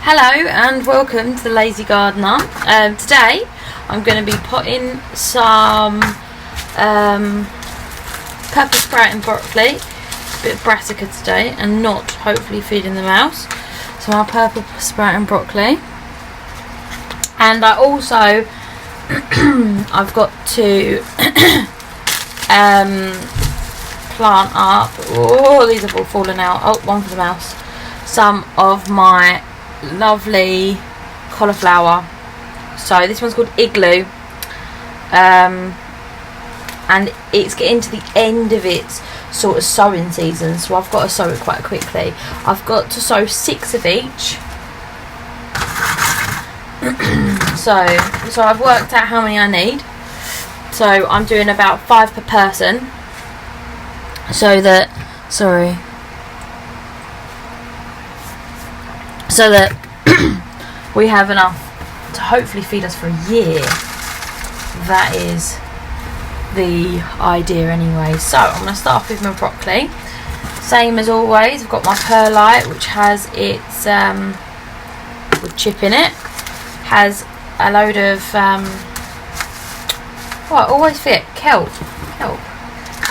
Hello and welcome to the Lazy Gardener. Today I'm going to be potting some purple sprouting broccoli, a bit of brassica today, and not hopefully feeding the mouse. So our purple sprouting broccoli, and I also I've got to plant up. Oh, these have all fallen out. Oh, one for the mouse. Some of my lovely cauliflower. So this one's called Igloo, and it's getting to the end of its sort of sowing season, so I've got to sow it quite quickly. I've got to sow 6 of each. so I've worked out how many I need, so I'm doing about 5 per person, so that we have enough to hopefully feed us for a year. That is the idea anyway. So I'm going to start off with my broccoli. Same as always, I've got my perlite, which has its wood chip in it. Has a load of I always forget kelp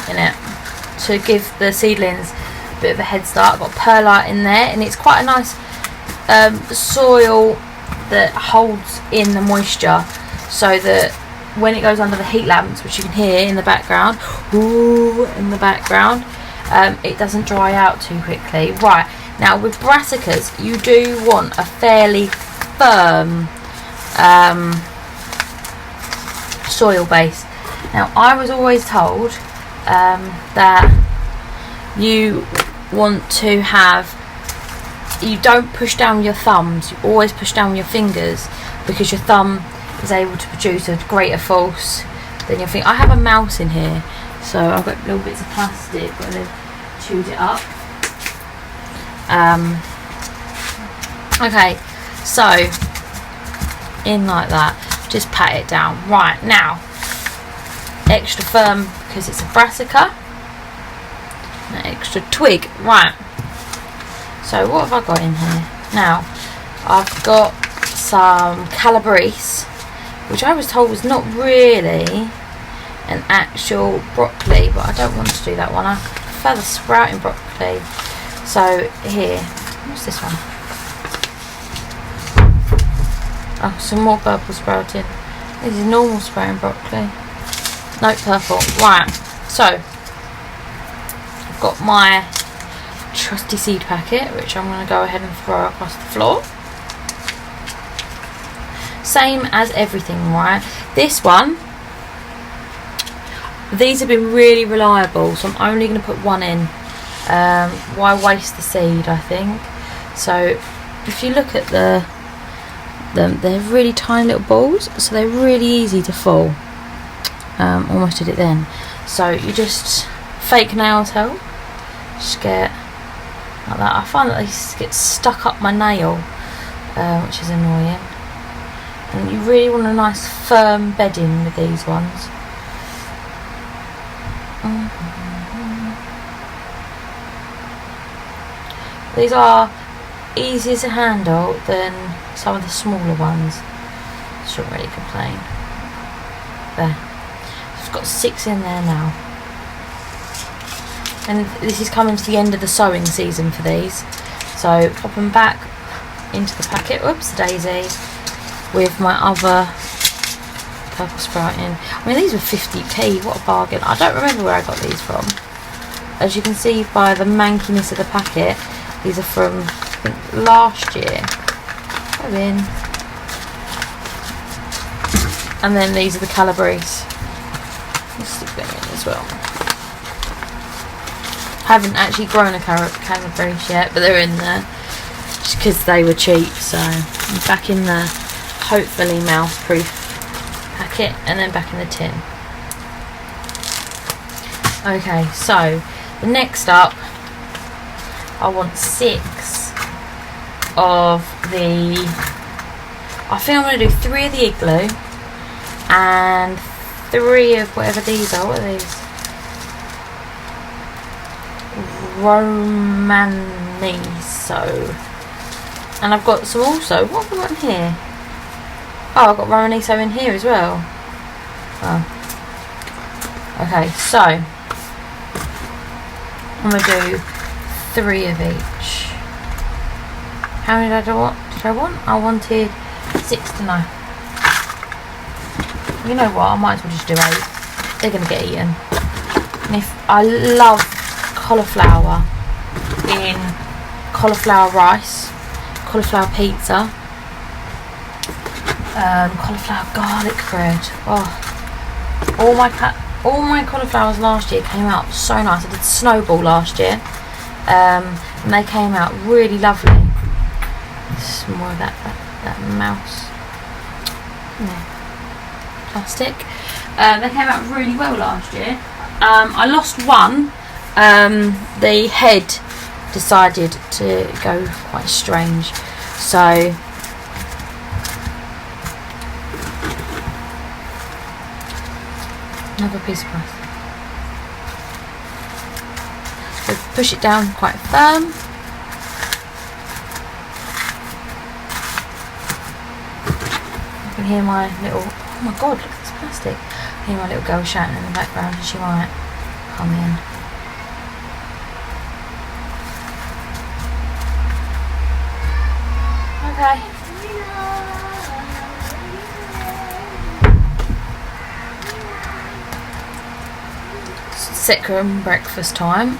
in it to give the seedlings a bit of a head start. I've got perlite in there, and it's quite a nice soil that holds in the moisture, so that when it goes under the heat lamps, which you can hear in the background, it doesn't dry out too quickly. Right, now with brassicas you do want a fairly firm soil base. Now I was always told that you want to have, you don't push down your thumbs, you always push down your fingers, because your thumb is able to produce a greater force than your finger. I have a mouse in here, so I've got little bits of plastic, but I've chewed it up. Okay, so in like that, just pat it down. Right, now extra firm because it's a brassica, an extra twig. Right, so what have I got in here? Now I've got some calabrese, which I was told was not really an actual broccoli, but I don't want to do that one. I prefer the sprouting broccoli. So here, what's this one? Oh, some more purple sprouting. This is normal sprouting broccoli. No, purple. Right, so I've got my trusty seed packet, which I'm going to go ahead and throw across the floor. Same as everything, right? This one, these have been really reliable, so I'm only going to put one in. Why waste the seed, I think. So if you look at them, they're really tiny little balls, so they're really easy to fall. Almost did it then. So you just fake nails help. Just get like that. I find that they get stuck up my nail, which is annoying. And you really want a nice firm bedding with these ones. These are easier to handle than some of the smaller ones. Shouldn't really complain. There. I've got 6 in there now. And this is coming to the end of the sowing season for these. So pop them back into the packet. Whoops, daisy. With my other purple sprouting. I mean, these were 50p. What a bargain. I don't remember where I got these from. As you can see by the mankiness of the packet, these are from, I think, last year. Go in. And then these are the calabrese. Let's stick them in as well. Haven't actually grown a calabrese yet, but they're in there just because they were cheap. So I'm back in the hopefully mouth-proof packet, and then back in the tin. Okay, so the next up, I want 6 of the, I think I'm going to do 3 of the Igloo and 3 of whatever these are. What are these? Romaniso. And I've got some also. What have I got in here? Oh, I've got Romaniso in here as well. Oh. Okay, so I'm going to do 3 of each. How many did I want? I wanted 6 to 9. You know what? I might as well just do 8. They're going to get eaten. And if I love cauliflower in cauliflower rice, cauliflower pizza, cauliflower garlic bread. Oh, all my cauliflowers last year came out so nice. I did snowball last year, and they came out really lovely. This is more of that mouse. Yeah. Plastic. They came out really well last year. I lost one. The head decided to go quite strange, so another piece of plastic. So push it down quite firm. You can hear my little, oh my god, look at this plastic. I hear my little girl shouting in the background, and she might come in. Okay. Second breakfast time.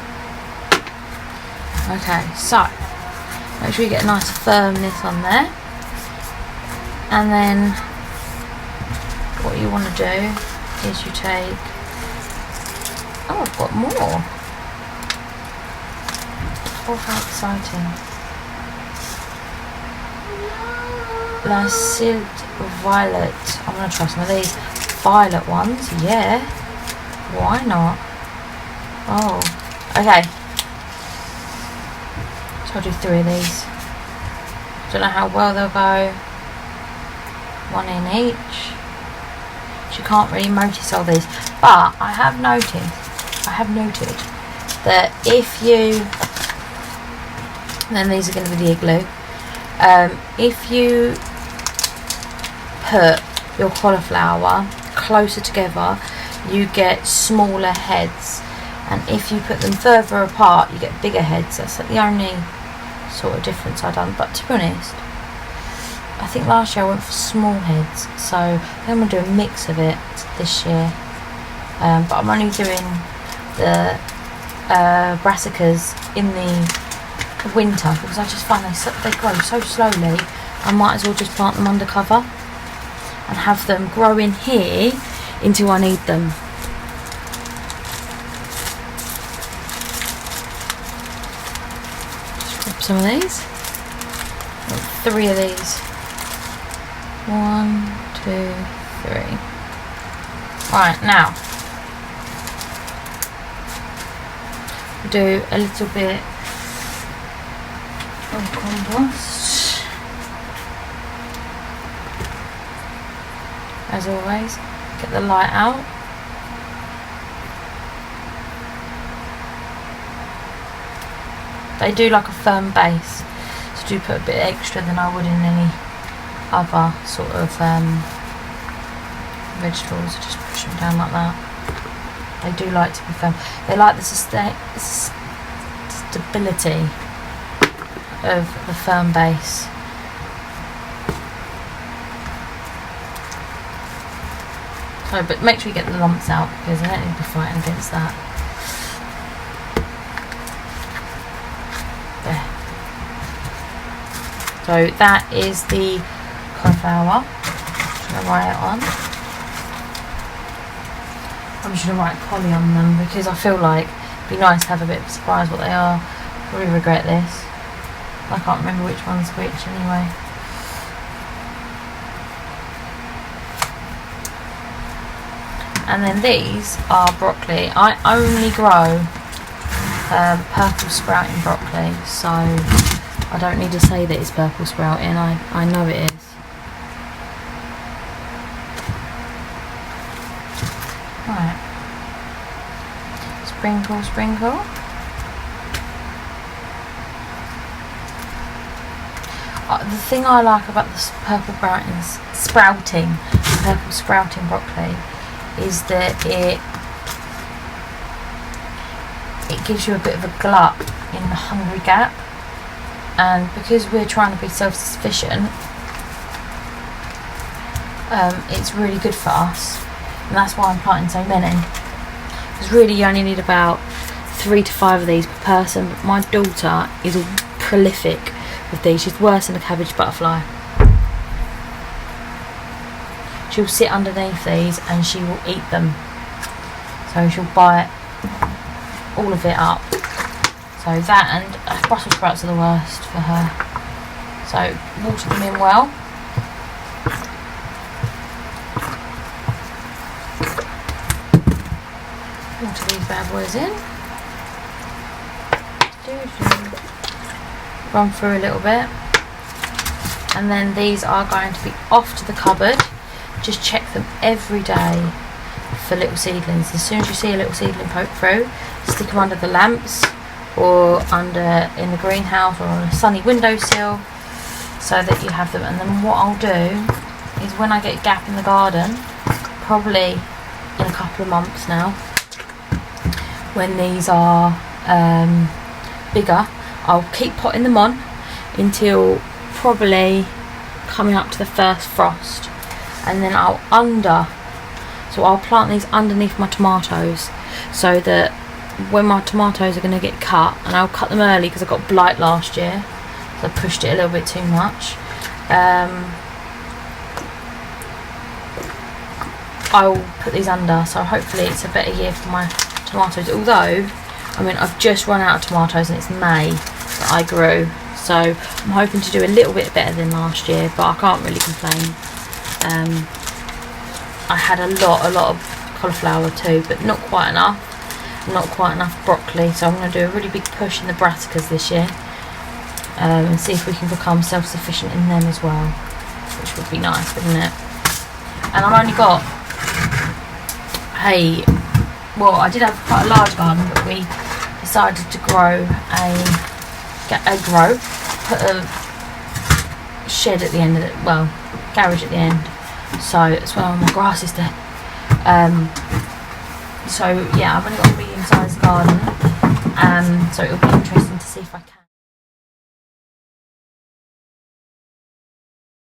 Okay, so make sure you get a nice firmness on there, and then what you want to do is you take, oh, I've got more. Oh, how exciting. Lighten violet. I'm going to try some of these violet ones. Yeah, why not? Oh, okay. So I'll do 3 of these. Don't know how well they'll go. 1 in each. You can't really notice all these, but I have noted that if you, and then these are going to be the igloo. If you put your cauliflower closer together, you get smaller heads, and if you put them further apart, you get bigger heads. That's the only sort of difference I've done. But to be honest, I think last year I went for small heads, so I'm going to do a mix of it this year. But I'm only doing the Brassicas in the winter because I just find they grow so slowly. I might as well just plant them under cover and have them grow in here until I need them. Just grab some of these. 3 of these. 1, 2, 3. Right, now do a little bit of compost. As always, get the light out. They do like a firm base, so do put a bit extra than I would in any other sort of vegetables. Just push them down like that. They do like to be firm. They like the stability of the firm base. So, but make sure you get the lumps out because I don't need to be fighting against that. There. So that is the cauliflower. I'm going to write it on. I'm just going to write collie on them because I feel like it'd be nice to have a bit of a surprise what they are. Probably regret this. I can't remember which one's which anyway. And then these are broccoli. I only grow purple sprouting broccoli, so I don't need to say that it's purple sprouting. I know it is. Right. Sprinkle, sprinkle. The thing I like about this purple sprouting broccoli is that it gives you a bit of a glut in the hungry gap, and because we're trying to be self-sufficient, it's really good for us, and that's why I'm planting so many. Because really you only need about 3 to 5 of these per person, but my daughter is prolific with these. She's worse than a cabbage butterfly. She'll sit underneath these and she will eat them. So she'll bite all of it up. So that and Brussels sprouts are the worst for her. So water them in well. Water these bad boys in. Run through a little bit, and then these are going to be off to the cupboard. Just check them every day for little seedlings. As soon as you see a little seedling poke through, stick them under the lamps or in the greenhouse or on a sunny windowsill so that you have them. And then what I'll do is when I get a gap in the garden, probably in a couple of months now, when these are bigger, I'll keep potting them on until probably coming up to the first frost, and then I'll plant these underneath my tomatoes so that when my tomatoes are going to get cut, and I'll cut them early because I got blight last year, so I pushed it a little bit too much. I'll put these under, so hopefully it's a better year for my tomatoes, although I mean I've just run out of tomatoes and it's May that I grew, so I'm hoping to do a little bit better than last year, but I can't really complain. I had a lot of cauliflower too, but not quite enough broccoli, so I'm going to do a really big push in the brassicas this year, and see if we can become self-sufficient in them as well, which would be nice, wouldn't it? And I've only got I did have quite a large garden, but we decided to put a shed at the end of it, garage at the end, so that's where all my grass is there. So yeah, I've only got a medium sized garden, so it'll be interesting to see if I can